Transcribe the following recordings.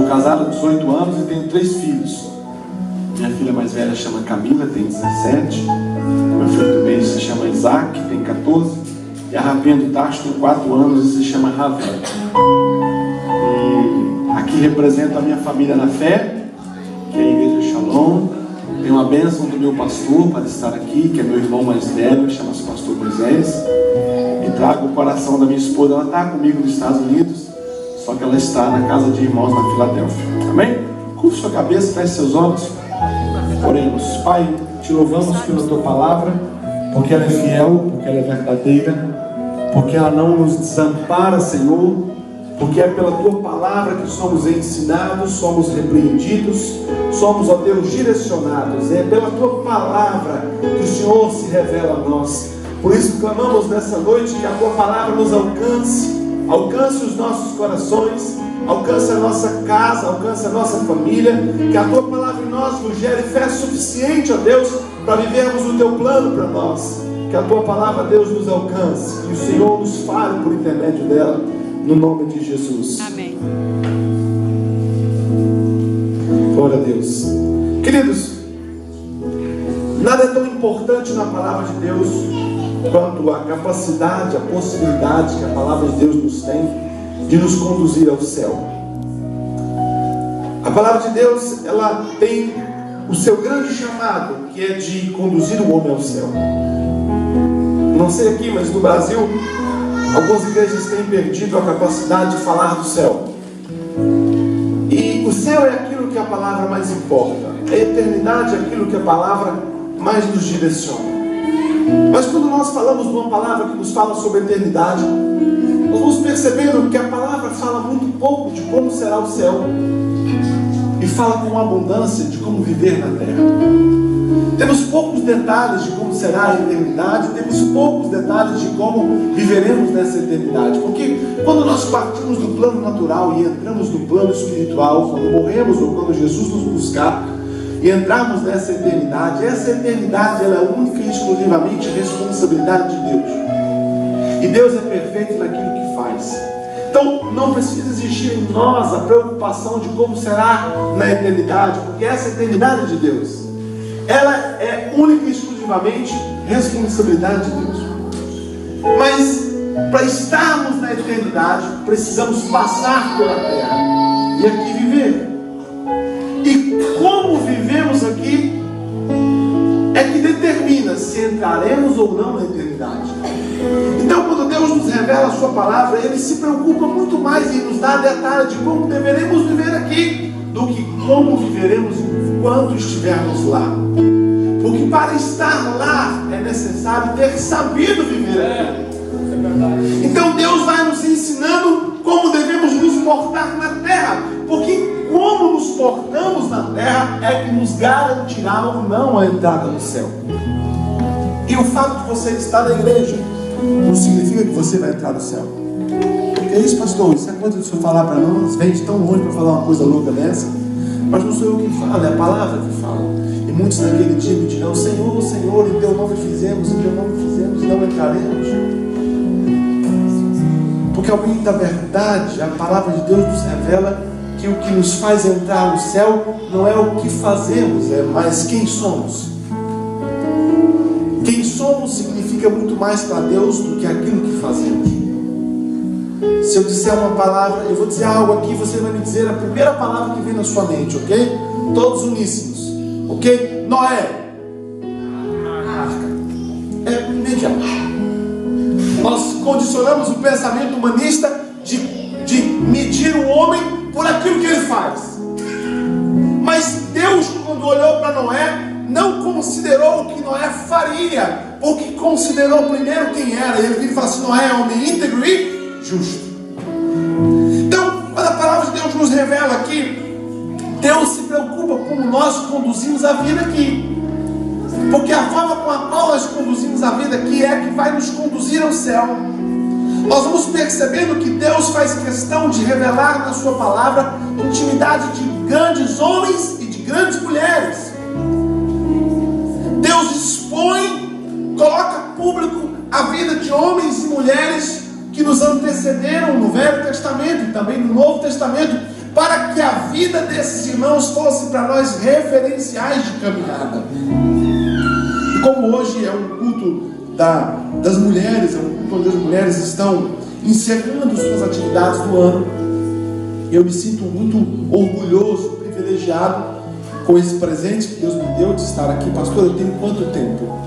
Sou casado há 18 anos e tenho 3 filhos. Minha filha mais velha chama Camila, tem 17. Meu filho do meio se chama Isaac, tem 14. E a Rapinha do Tacho tem 4 anos e se chama Ravel. E aqui represento a minha família na fé, que é a Igreja Shalom. Tenho a bênção do meu pastor para estar aqui, que é meu irmão mais velho, que chama-se Pastor Moisés. E trago o coração da minha esposa. Ela está comigo nos Estados Unidos, só que ela está na casa de irmãos na Filadélfia. Amém? Curva sua cabeça, feche seus olhos. Oremos. Pai, te louvamos pela tua palavra, porque ela é fiel, porque ela é verdadeira, porque ela não nos desampara, Senhor, porque é pela tua palavra que somos ensinados, somos repreendidos, somos, ó Deus, direcionados. É pela tua palavra que o Senhor se revela a nós. Por isso clamamos nessa noite que a tua palavra nos alcance os nossos corações, alcance a nossa casa, alcance a nossa família, que a tua palavra em nós nos gere fé suficiente, ó Deus, para vivermos o teu plano para nós. Que a tua palavra, Deus, nos alcance, que o Senhor nos fale por intermédio dela, no nome de Jesus. Amém. Glória a Deus. Queridos, nada é tão importante na palavra de Deus quanto a capacidade, a possibilidade que a palavra de Deus nos tem de nos conduzir ao céu. A palavra de Deus, ela tem o seu grande chamado, que é de conduzir o homem ao céu. Não sei aqui, mas no Brasil, algumas igrejas têm perdido a capacidade de falar do céu. E o céu é aquilo que a palavra mais importa. A eternidade é aquilo que a palavra mais nos direciona. Mas quando nós falamos de uma palavra que nos fala sobre a eternidade, nós vamos percebendo que a palavra fala muito pouco de como será o céu e fala com abundância de como viver na terra. Temos poucos detalhes de como será a eternidade, temos poucos detalhes de como viveremos nessa eternidade. Porque quando nós partimos do plano natural e entramos no plano espiritual, quando morremos ou quando Jesus nos buscar e entrarmos nessa eternidade, essa eternidade ela é única e exclusivamente responsabilidade de Deus. E Deus é perfeito naquilo que faz. Então não precisa existir em nós a preocupação de como será na eternidade, porque essa eternidade é de Deus. Ela é única e exclusivamente responsabilidade de Deus. Mas para estarmos na eternidade, precisamos passar pela terra e aqui viver. E como vivemos aqui é que determina se entraremos ou não na eternidade. Então, quando Deus nos revela a sua palavra, Ele se preocupa muito mais em nos dar detalhes de como deveremos viver aqui do que como viveremos enquanto estivermos lá. Porque para estar lá é necessário ter sabido viver aqui. Então Deus vai nos ensinando como devemos nos portar na terra, porque como nos portamos na terra é que nos garantirá ou não a entrada no céu. E o fato de você estar na igreja não significa que você vai entrar no céu. Que é isso, pastor? Isso é coisa de o senhor falar para nós? Vem de tão longe para falar uma coisa louca dessa? Mas não sou eu que falo, é a palavra que fala. E muitos naquele dia me dirão: Senhor, Senhor, em teu nome fizemos, em teu nome fizemos e não entraremos. Porque ao fim da verdade, a palavra de Deus nos revela que o que nos faz entrar no céu não é o que fazemos, é mais quem somos. Quem somos significa muito mais para Deus do que aquilo que fazemos. Se eu disser uma palavra, eu vou dizer algo aqui, você vai me dizer a primeira palavra que vem na sua mente, ok? Todos uníssonos, ok? Noé. Arca. É imediato. Nós condicionamos o pensamento humanista de medir o homem por aquilo que ele faz. Mas Deus, quando olhou para Noé, não considerou o que Noé faria, porque considerou primeiro quem era. Ele vira e fala assim: Noé é homem íntegro e justo. Então, quando a palavra de Deus nos revela aqui, Deus se preocupa como nós conduzimos a vida aqui, porque a forma com a qual nós conduzimos a vida aqui é que vai nos conduzir ao céu. Nós vamos percebendo que Deus faz questão de revelar na sua palavra intimidade de grandes homens e de grandes mulheres. Deus expõe, coloca público a vida de homens e mulheres que nos antecederam no Velho Testamento e também no Novo Testamento, para que a vida desses irmãos fosse para nós referenciais de caminhada. E como hoje é um culto das mulheres, é um culto onde as mulheres estão encerrando suas atividades do ano, eu me sinto muito orgulhoso, privilegiado com esse presente que Deus me deu de estar aqui. Pastor, eu tenho quanto tempo?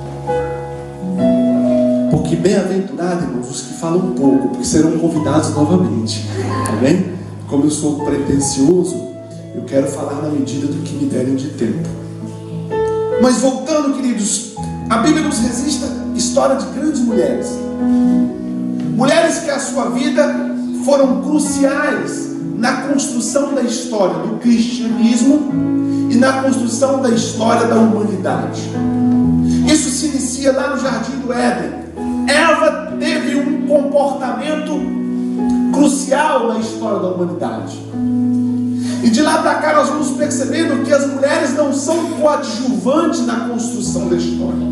Porque bem-aventurado, irmãos, os que falam pouco, porque serão convidados novamente. Amém? Como eu sou pretensioso, eu quero falar na medida do que me derem de tempo. Mas voltando, queridos, a Bíblia nos registra história de grandes mulheres. Mulheres que a sua vida foram cruciais na construção da história do cristianismo e na construção da história da humanidade. Isso se inicia lá no Jardim do Éden. Eva teve um comportamento crucial na história da humanidade. E de lá para cá nós vamos percebendo que as mulheres não são coadjuvantes na construção da história.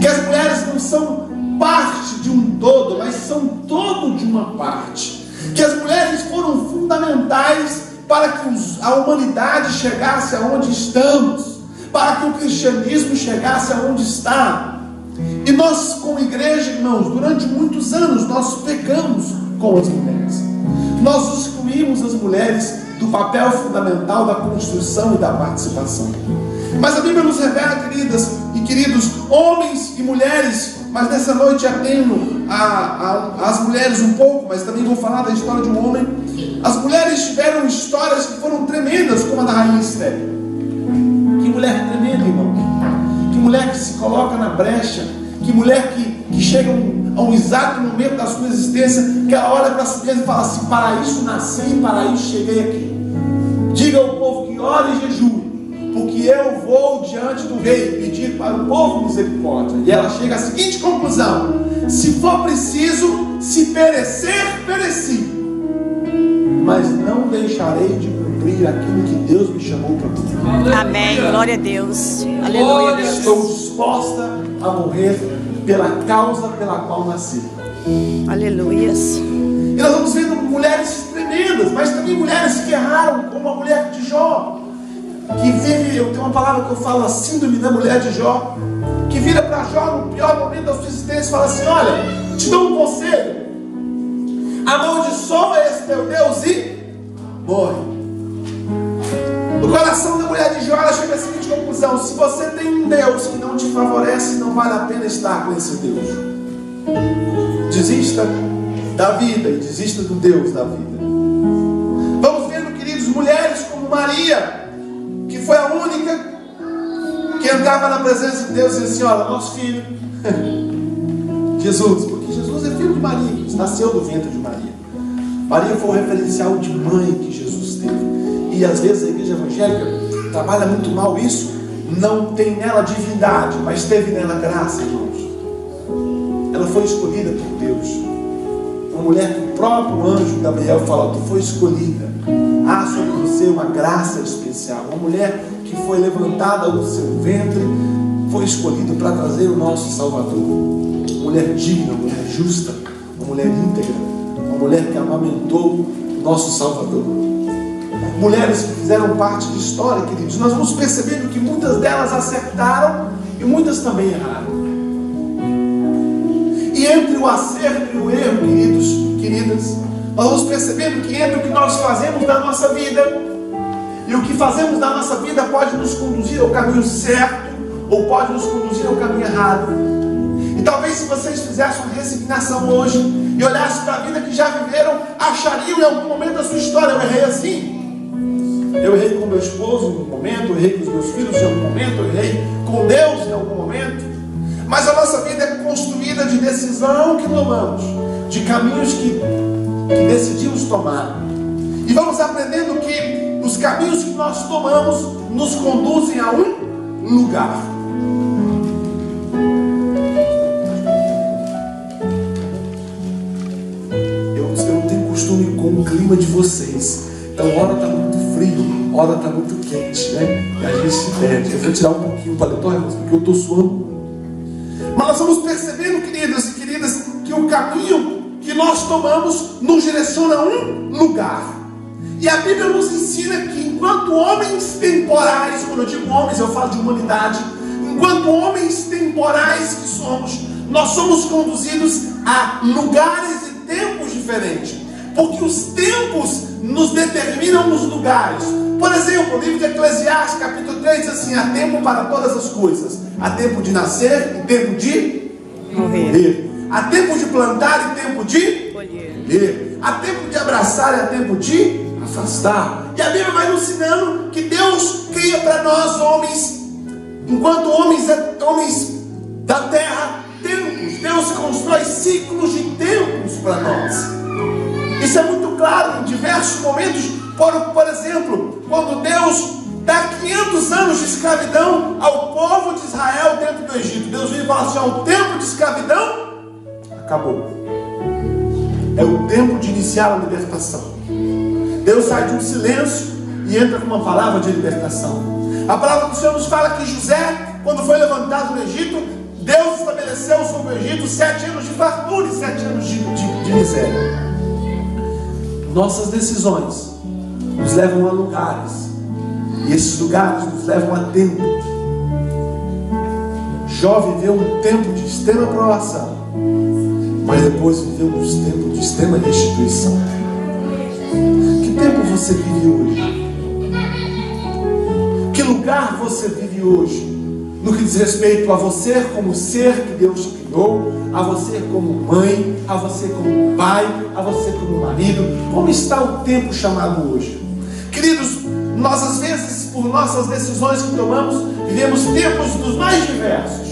Que as mulheres não são parte de um todo, mas são todo de uma parte. Que as mulheres foram fundamentais para que a humanidade chegasse aonde estamos, para que o cristianismo chegasse aonde está. E nós, como igreja, irmãos, durante muitos anos nós pecamos com as mulheres. Nós excluímos as mulheres do papel fundamental da construção e da participação. Mas a Bíblia nos revela, queridas e queridos, homens e mulheres, mas nessa noite atendo as mulheres um pouco, mas também vou falar da história de um homem. As mulheres tiveram histórias que foram tremendas, como a da rainha Esther. Que mulher tremenda, irmão. Que mulher que se coloca na brecha. Que mulher que chega a um exato momento da sua existência, que ela olha para si mesma e fala assim: para isso nasci e para isso cheguei aqui. Diga ao povo que ore e jejue, porque eu vou diante do rei pedir para o povo misericórdia. E ela chega à seguinte conclusão: se for preciso, se perecer, pereci, mas não deixarei de cumprir aquilo que Deus me chamou para cumprir. Amém, glória a Deus. Aleluia, Deus. Estou disposta a morrer pela causa pela qual nasci. Aleluias. E nós vamos vendo mulheres tremendas, mas também mulheres que erraram, como a mulher de Jó, que vive, eu tenho uma palavra que eu falo, a síndrome da mulher de Jó, que vira para Jó no pior momento da sua existência e fala assim: olha, te dou um conselho, amaldiçoa esse teu Deus e morre. No coração da mulher de Jó, ela chega à seguinte conclusão: se você tem um Deus que não te favorece, não vale a pena estar com esse Deus. Desista da vida e desista do Deus da vida. Vamos vendo, queridos, mulheres como Maria, que foi a única que entrava na presença de Deus e dizia assim: olha, nosso filho Jesus, porque Jesus é filho de Maria, nasceu do ventre de Maria. Maria foi o referencial de mãe que Jesus teve. E às vezes a igreja evangélica trabalha muito mal isso. Não tem nela divindade, mas teve nela graça, irmãos. Ela foi escolhida por Deus. Uma mulher que o próprio anjo Gabriel fala: tu foi escolhida. Há sobre você uma graça especial. Uma mulher que foi levantada do seu ventre, foi escolhida para trazer o nosso Salvador. Uma mulher digna, uma mulher justa, uma mulher íntegra, uma mulher que amamentou o nosso Salvador. Mulheres que fizeram parte de história, queridos. Nós vamos percebendo que muitas delas acertaram e muitas também erraram. E entre o acerto e o erro, queridas, nós vamos percebendo que entre o que nós fazemos na nossa vida e o que fazemos na nossa vida pode nos conduzir ao caminho certo ou pode nos conduzir ao caminho errado. E talvez se vocês fizessem uma resignação hoje e olhassem para a vida que já viveram, achariam em algum momento da sua história: eu errei assim. Eu errei com meu esposo em algum momento, eu errei com os meus filhos em algum momento, eu errei com Deus em algum momento. Mas a nossa vida é construída de decisão que tomamos, de caminhos que decidimos tomar. E vamos aprendendo que os caminhos que nós tomamos nos conduzem a um lugar. Eu não tenho costume com o clima de vocês. Então, hora está muito frio, hora está muito quente, né? E a gente se perde. Eu vou tirar um pouquinho o paletó, irmãos, porque eu estou suando. Mas nós vamos percebendo, queridas e queridas, que o caminho que nós tomamos nos direciona a um lugar. E a Bíblia nos ensina que enquanto homens temporais, quando eu digo homens eu falo de humanidade, enquanto homens temporais que somos, nós somos conduzidos a lugares e tempos diferentes, porque os tempos nos determinam nos lugares. Por exemplo, o livro de Eclesiastes, capítulo 3, diz assim: há tempo para todas as coisas, há tempo de nascer e tempo de morrer, há tempo de plantar e tempo de colher, há tempo de abraçar e há tempo de afastar. E a Bíblia vai nos ensinando que Deus cria para nós homens, enquanto homens da terra, tempos. Deus constrói ciclos de tempos para nós. Isso é muito claro em diversos momentos. Por exemplo, quando Deus dá 500 anos de escravidão ao povo de Israel dentro do Egito, Deus vem e fala assim: o tempo de escravidão acabou, é o tempo de iniciar a libertação. Deus sai de um silêncio e entra com uma palavra de libertação. A palavra do Senhor nos fala que José, quando foi levantado no Egito, Deus estabeleceu sobre o Egito 7 anos de fartura e 7 anos de miséria. Nossas decisões nos levam a lugares, e esses lugares nos levam a tempo. Jó viveu um tempo de extrema provação, mas depois viveu um tempo de extrema restituição. Que tempo você vive hoje? Que lugar você vive hoje? No que diz respeito a você como ser que Deus te criou, a você como mãe, a você como pai, a você como marido. Como está o tempo chamado hoje? Queridos, nós às vezes, por nossas decisões que tomamos, vivemos tempos dos mais diversos.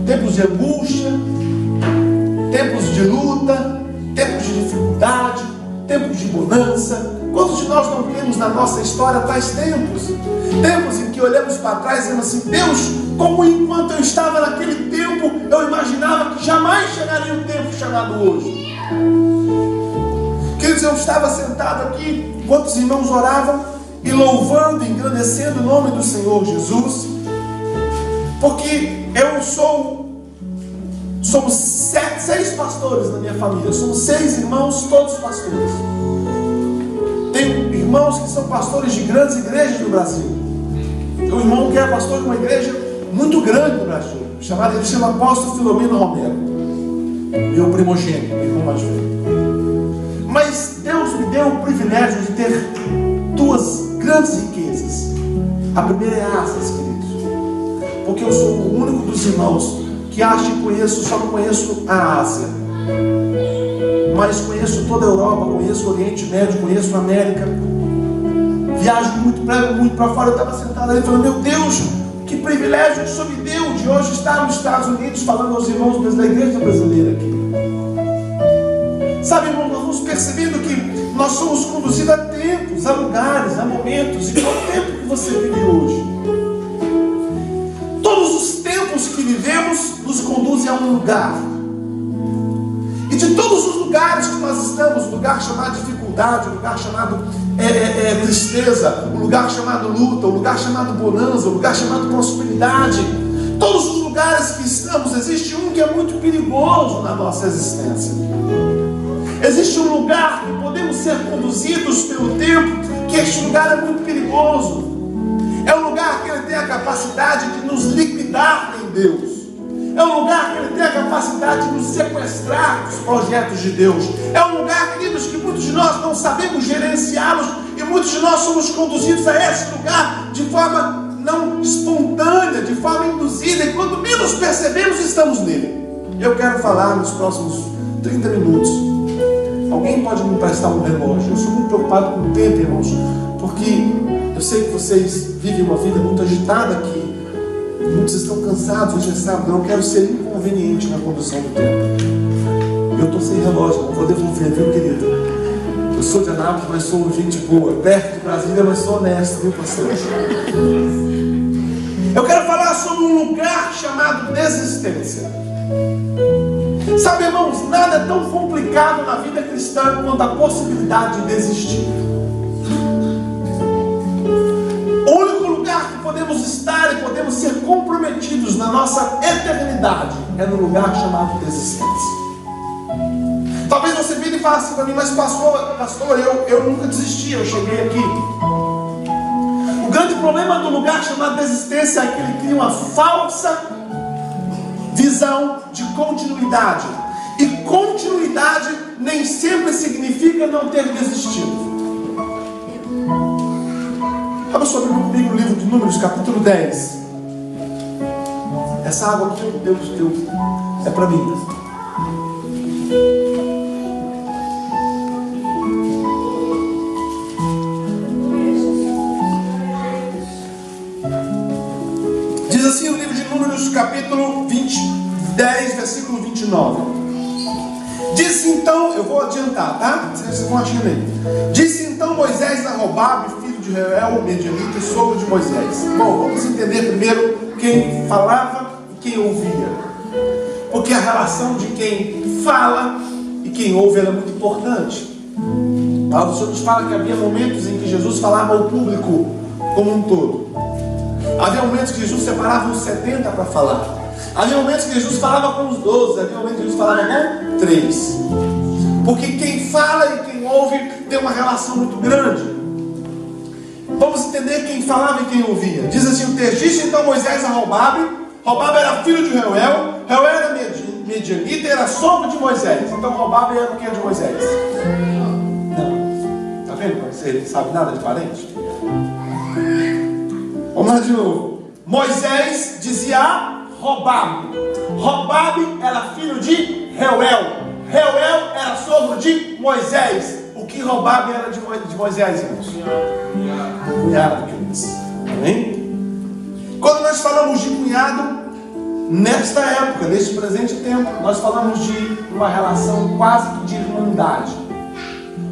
Tempos de angústia, tempos de luta, tempos de dificuldade, tempos de bonança. Quantos de nós não temos na nossa história tais tempos? Tempos em que olhamos para trás e dizemos assim: Deus, como enquanto eu estava naquele tempo, eu imaginava que jamais chegaria o tempo chamado hoje. Queridos, eu estava sentado aqui enquanto os irmãos oravam e louvando e engrandecendo o nome do Senhor Jesus, porque somos 6 pastores na minha família, somos 6 irmãos, todos pastores. Tenho irmãos que são pastores de grandes igrejas do Brasil. Tem um irmão que é pastor de uma igreja muito grande no Brasil, ele chama Apóstolo Filomeno Romero, meu primogênito, meu irmão mais velho. Mas Deus me deu o privilégio de ter 2 grandes riquezas. A primeira é asas, queridos, porque eu sou o único dos irmãos que acho que conheço, só não conheço a Ásia, mas conheço toda a Europa, conheço o Oriente Médio, conheço a América, viajo muito, prego muito para fora. Eu estava sentado ali falando: meu Deus, que privilégio que o Senhor me deu de hoje estar nos Estados Unidos falando aos irmãos da igreja brasileira aqui. Sabe, irmão, nós vamos percebendo que nós somos conduzidos a tempos, a lugares, a momentos. E qual o tempo que você vive hoje? Todos os tempos que vivemos nos conduzem a um lugar. E de todos os lugares que nós estamos, um lugar chamado dificuldade, um lugar chamado tristeza, um lugar chamado luta, um lugar chamado bonança, um lugar chamado prosperidade, todos os lugares que estamos, existe um que é muito perigoso na nossa existência. Existe um lugar que podemos ser conduzidos pelo tempo, que este lugar é muito perigoso. É um lugar que ele tem a capacidade de nos liquidar em Deus. É um lugar que ele tem a capacidade de nos sequestrar dos projetos de Deus. É um lugar, queridos, que muitos de nós não sabemos gerenciá-los, e muitos de nós somos conduzidos a esse lugar de forma não espontânea, de forma induzida, e quando menos percebemos, estamos nele. Eu quero falar nos próximos 30 minutos. Alguém pode me emprestar um relógio? Eu sou muito preocupado com o tempo, irmãos, porque eu sei que vocês vivem uma vida muito agitada aqui. Muitos estão cansados hoje é sábado. Eu não quero ser inconveniente na condução do tempo. Eu estou sem relógio, não vou devolver, viu, querido? Eu sou de Anápolis, mas sou gente boa. Perto de Brasília, mas sou honesto, viu, pastor? Eu quero falar sobre um lugar chamado desistência. Sabe, irmãos, nada é tão complicado na vida cristã quanto a possibilidade de desistir. O único lugar que podemos estar e podemos ser comprometidos na nossa eternidade é no lugar chamado desistência. Talvez você vira e fala assim para mim, mas pastor, eu nunca desisti, eu cheguei aqui. O grande problema do lugar chamado desistência é que ele cria uma falsa visão de continuidade. E continuidade nem sempre significa não ter desistido. Abra sua Bíblia comigo no livro de Números, capítulo 10. Essa água aqui, Deus, é para mim. Diz assim o livro de Números, capítulo 10, versículo 29. Disse então, eu vou adiantar, tá? Vocês vão achando aí. Disse então Moisés a Robabe, filho de Reuel, medianita, sogro de Moisés. Bom, vamos entender primeiro quem falava e quem ouvia. Porque a relação de quem fala e quem ouve é muito importante. A palavra do Senhor nos fala que havia momentos em que Jesus falava ao público como um todo. Havia momentos que Jesus separava os 70 para falar. Havia momentos que Jesus falava com os 12. Havia momentos que Jesus falava com 3. Porque quem fala e quem ouve tem uma relação muito grande. Vamos entender quem falava e quem ouvia. Diz assim o texto: disse então Moisés a Robabe. Robabe era filho de Reuel. Reuel era medianita e era sogro de Moisés. Então Robabe era o que de Moisés? Não. Está vendo? Você não sabe nada de parente? Vamos lá de novo. Moisés dizia a Robabe. Robabe era filho de Reuel. Reuel era sogro de Moisés. O que Robabe era de Moisés, irmãos? Cunhado de Cristo. Amém? Quando nós falamos de cunhado, nesta época, neste presente tempo, nós falamos de uma relação quase que de irmandade.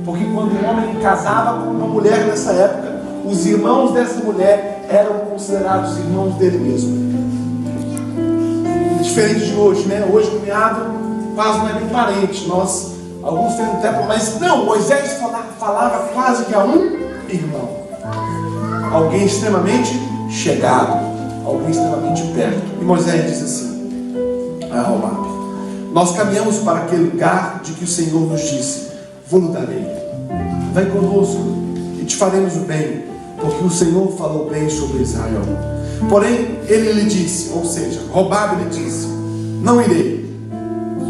Porque quando um homem casava com uma mulher nessa época, os irmãos dessa mulher eram considerados irmãos dele mesmo. Diferente de hoje, né? Hoje o cunhado quase não é nem parente. Nós, alguns têm um tempo, mas não, Moisés falava quase que a um irmão. Alguém extremamente chegado, alguém extremamente perto. E Moisés diz assim a Robabe: nós caminhamos para aquele lugar de que o Senhor nos disse: vou darei, vai conosco e te faremos o bem, porque o Senhor falou bem sobre Israel. Porém ele lhe disse, ou seja, Robabe lhe disse: não irei,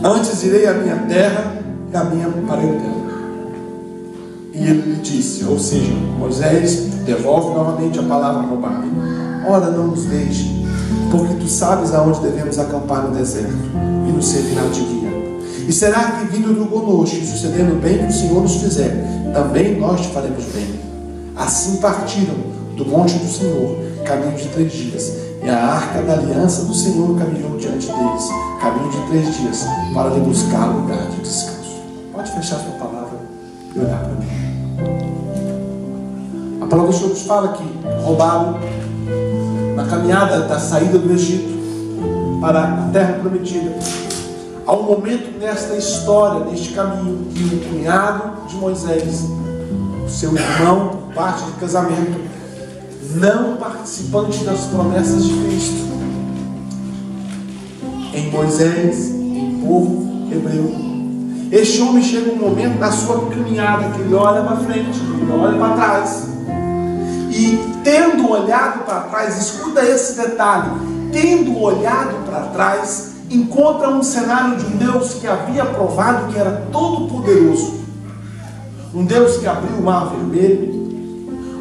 antes irei à minha terra e à minha parentela. E ele lhe disse, ou seja, Moisés devolve novamente a palavra a Robabe: ora, não nos deixe, porque tu sabes aonde devemos acampar no deserto, e nos servirá de guia. E será que vindo do conosco, e sucedendo o bem que o Senhor nos fizer, também nós te faremos bem. Assim partiram do monte do Senhor, caminho de 3 dias, e a arca da aliança do Senhor caminhou diante deles, caminho de 3 dias, para lhe buscar lugar de descanso. Pode fechar sua palavra e olhar para mim. A palavra do Senhor nos fala que Robabe, na caminhada da saída do Egito para a terra prometida, há um momento nesta história, neste caminho, que o cunhado de Moisés, o seu irmão por parte de casamento, não participante das promessas de Cristo, em Moisés, em povo hebreu, este homem chega um momento na sua caminhada que ele olha para frente, ele olha para trás, e tendo olhado para trás, escuta esse detalhe, tendo olhado para trás, encontra um cenário de um Deus que havia provado que era todo poderoso, um Deus que abriu o mar vermelho,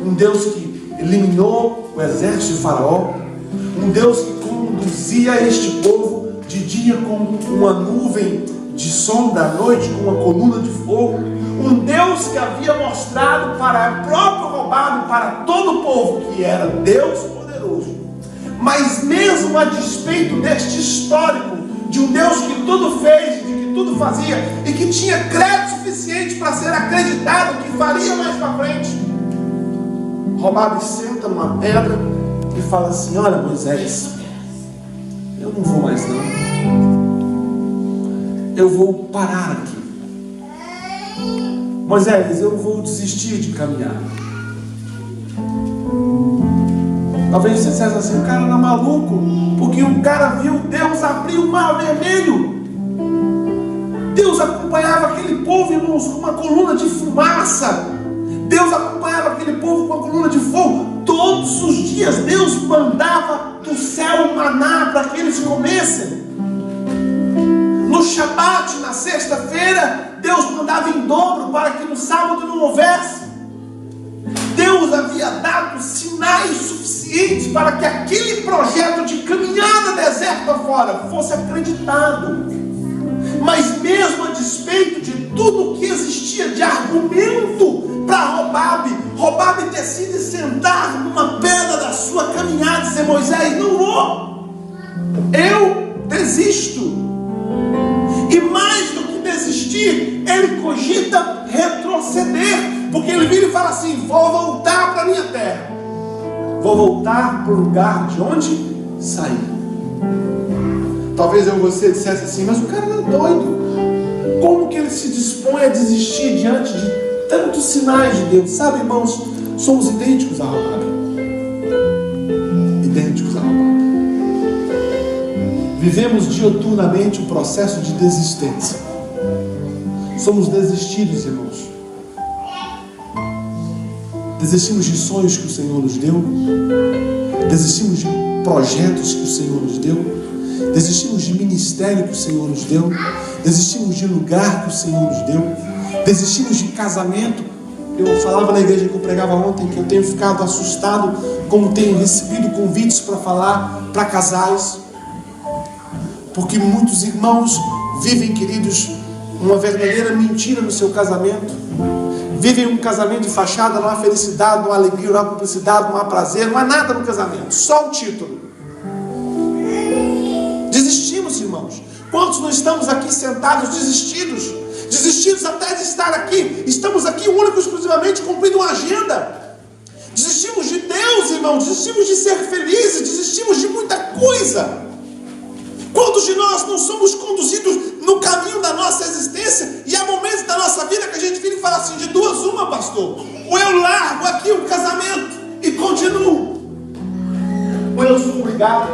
um Deus que eliminou o exército de Faraó, um Deus que conduzia este povo de dia com uma nuvem de sombra, à noite com uma coluna de fogo, um Deus que havia mostrado para o próprio Robabe, para todo o povo, que era Deus poderoso. Mas mesmo a despeito deste histórico de um Deus que tudo fez, de que tudo fazia e que tinha crédito suficiente para ser acreditado que faria mais para frente, Robabe senta numa pedra e fala assim: olha, Moisés, eu não vou mais não, eu vou parar aqui. Moisés, eu vou desistir de caminhar. Talvez você dissesse assim: o cara era maluco, porque um cara viu Deus abrir o mar vermelho. Deus acompanhava aquele povo, irmãos, com uma coluna de fumaça. Deus acompanhava aquele povo com uma coluna de fogo. Todos os dias Deus mandava do céu maná para que eles comessem. No Shabat, na sexta-feira, Deus mandava em dobro para que no sábado não houvesse. Deus havia dado sinais suficientes para que aquele projeto de caminhada deserto afora fosse acreditado. Mas mesmo a despeito de tudo que existia de argumento para Robabe decide sentar numa pedra da sua caminhada e dizer: Moisés, não vou, eu desisto. E mais do que desistir, ele cogita retroceder, porque ele vira e fala assim: vou voltar para a minha terra, vou voltar para o lugar de onde saí. Talvez eu e você dissesse assim: mas o cara não é doido, como que ele se dispõe a desistir diante de tantos sinais de Deus? Sabe, irmãos, somos idênticos a Robabe. Idênticos a Robabe. Vivemos dioturnamente um processo de desistência. Somos desistidos, irmãos. Desistimos de sonhos que o Senhor nos deu. Desistimos de projetos que o Senhor nos deu. Desistimos de ministério que o Senhor nos deu. Desistimos de lugar que o Senhor nos deu. Desistimos de casamento. Eu falava na igreja que eu pregava ontem que eu tenho ficado assustado como tenho recebido convites para falar para casais, porque muitos irmãos vivem, queridos, uma verdadeira mentira no seu casamento. Vivem um casamento de fachada, não há felicidade, não há alegria, não há cumplicidade, não há prazer, não há nada no casamento, só o título. Desistimos, irmãos. Quantos não estamos aqui sentados desistidos? Desistidos até de estar aqui. Estamos aqui único e exclusivamente cumprindo uma agenda. Desistimos de Deus, irmãos. Desistimos de ser felizes. Desistimos de muita coisa. Quantos de nós não somos conduzidos no caminho da nossa existência? E há momentos da nossa vida que a gente vira e fala assim: de duas uma, pastor. Ou eu largo aqui o casamento e continuo, ou eu sou obrigado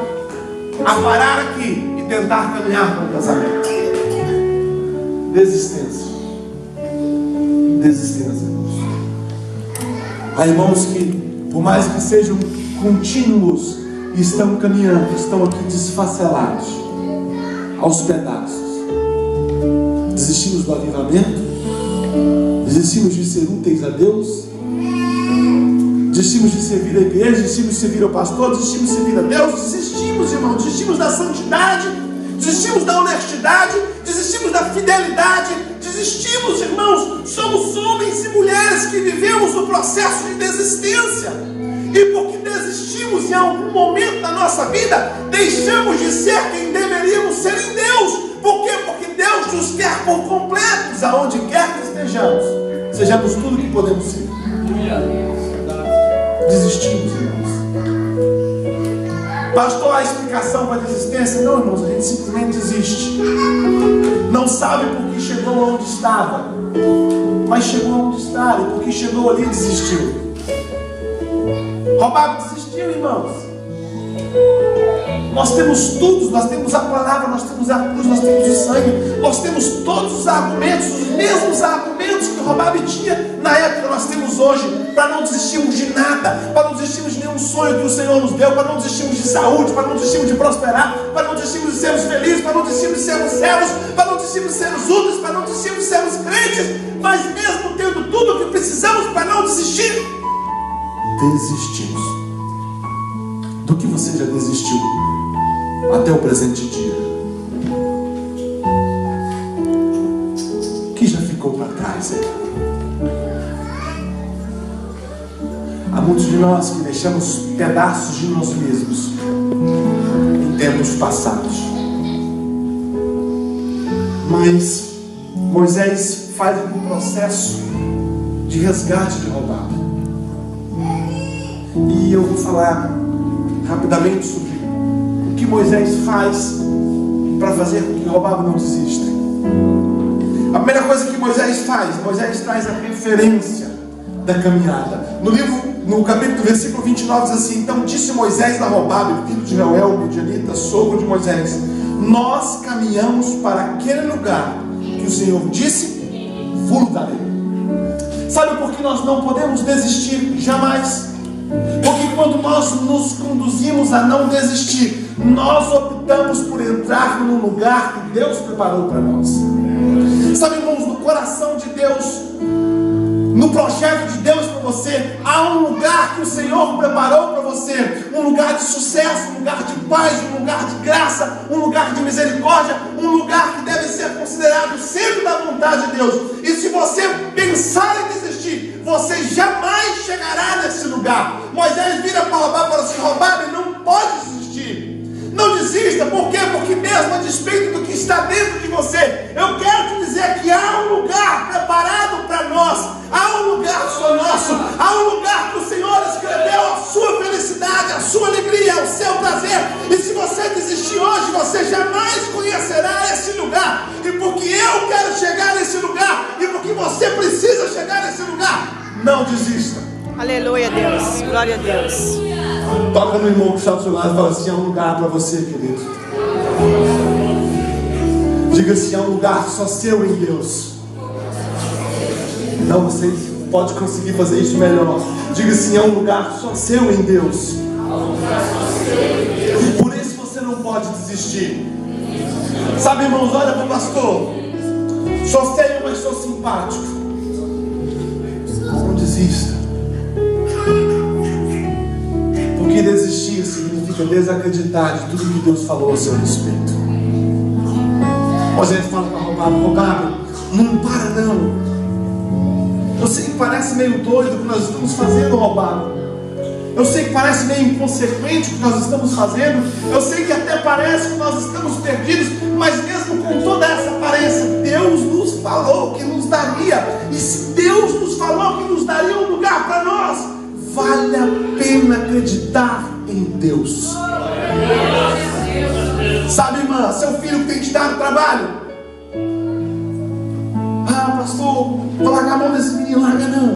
a parar aqui e tentar caminhar para o casamento. Desistência. Desistência, irmãos. Há irmãos que, por mais que sejam contínuos, estão caminhando, estão aqui desfacelados, aos pedaços. Desistimos do avivamento, desistimos de ser úteis a Deus, desistimos de servir a igreja, desistimos de servir ao pastor, desistimos de servir a Deus, desistimos, irmãos, desistimos da santidade, desistimos da honestidade, desistimos da fidelidade, desistimos, irmãos. Somos homens e mulheres que vivemos o processo de desistência, e porque desistimos em algum momento da nossa vida, deixamos de ser quem deveríamos ser em Deus. Por quê? Porque Deus nos quer por completos, aonde quer que estejamos, sejamos tudo que podemos ser. Desistimos, irmãos. Pastor, a explicação para a desistência? Não, irmãos, a gente simplesmente desiste. Não sabe por que chegou onde estava, mas chegou onde está, e porque chegou ali desistiu. Robabe desistiu, irmãos. Nós temos tudo, nós temos a palavra, nós temos a cruz, nós temos o sangue, nós temos todos os argumentos, os mesmos argumentos que Robabe tinha na época, nós temos hoje, para não desistirmos de nada, para não desistirmos de nenhum sonho que o Senhor nos deu, para não desistirmos de saúde, para não desistirmos de prosperar, para não desistirmos de sermos felizes, para não desistirmos de sermos servos, para não desistirmos de sermos úteis, para não desistirmos de sermos crentes. Mas mesmo tendo tudo o que precisamos para não desistir, desistimos. Do que você já desistiu até o presente dia? O que já ficou para trás aí? Há muitos de nós que deixamos pedaços de nós mesmos em tempos passados. Mas Moisés faz um processo de resgate de Robabe. E eu vou falar rapidamente sobre o que Moisés faz para fazer com que Robabe não desista. A primeira coisa que Moisés traz a referência da caminhada. No capítulo, versículo 29 diz assim: então disse Moisés a Robabe, filho de Reuel, midianita, sogro de Moisés: nós caminhamos para aquele lugar que o Senhor disse, vos darei. Sabe por que nós não podemos desistir jamais? Porque quando nós nos conduzimos a não desistir, nós optamos por entrar num lugar que Deus preparou para nós. Sabe, irmãos, no coração de Deus, no projeto de Deus para você, há um lugar que o Senhor preparou para você, um lugar de sucesso, um lugar de paz, um lugar de graça, um lugar de misericórdia, um lugar que deve ser considerado sempre da vontade de Deus. E se você pensar em desistir, você jamais chegará nesse lugar. Moisés vira para roubar, para se roubar, e não pode desistir. Não desista, por quê? Porque mesmo a despeito do que está dentro de você, eu quero te dizer que há um lugar preparado para nós, há um lugar só nosso, há um lugar que o Senhor escreveu a sua felicidade, a sua alegria, o seu prazer. E se você desistir hoje, você jamais conhecerá esse lugar. E porque eu quero chegar nesse lugar, e porque você precisa chegar nesse lugar, não desista. Aleluia, Deus. Glória a Deus. Toca no irmão que está do seu lado e fala assim: há um lugar para você, querido. Diga assim: há um lugar só seu em Deus. Não, você pode conseguir fazer isso melhor. Diga assim: há um lugar só seu em Deus. Por isso você não pode desistir. Sabe, irmãos, olha para o pastor. Sou feio, mas sou simpático. Não desista. Porque desistir significa desacreditar de tudo que Deus falou a seu respeito. Moisés fala para Roubado, não para não. Eu sei que parece meio doido o que nós estamos fazendo, Roubado. Eu sei que parece meio inconsequente o que nós estamos fazendo. Eu sei que até parece que nós estamos perdidos. Mas mesmo com toda essa aparência, Deus nos falou que nos daria. E se Deus nos falou que nos daria um lugar para nós, vale a pena acreditar em Deus. Sabe, irmã, seu filho que tem te dado trabalho. Ah, pastor, vou largar a mão desse menino, larga não.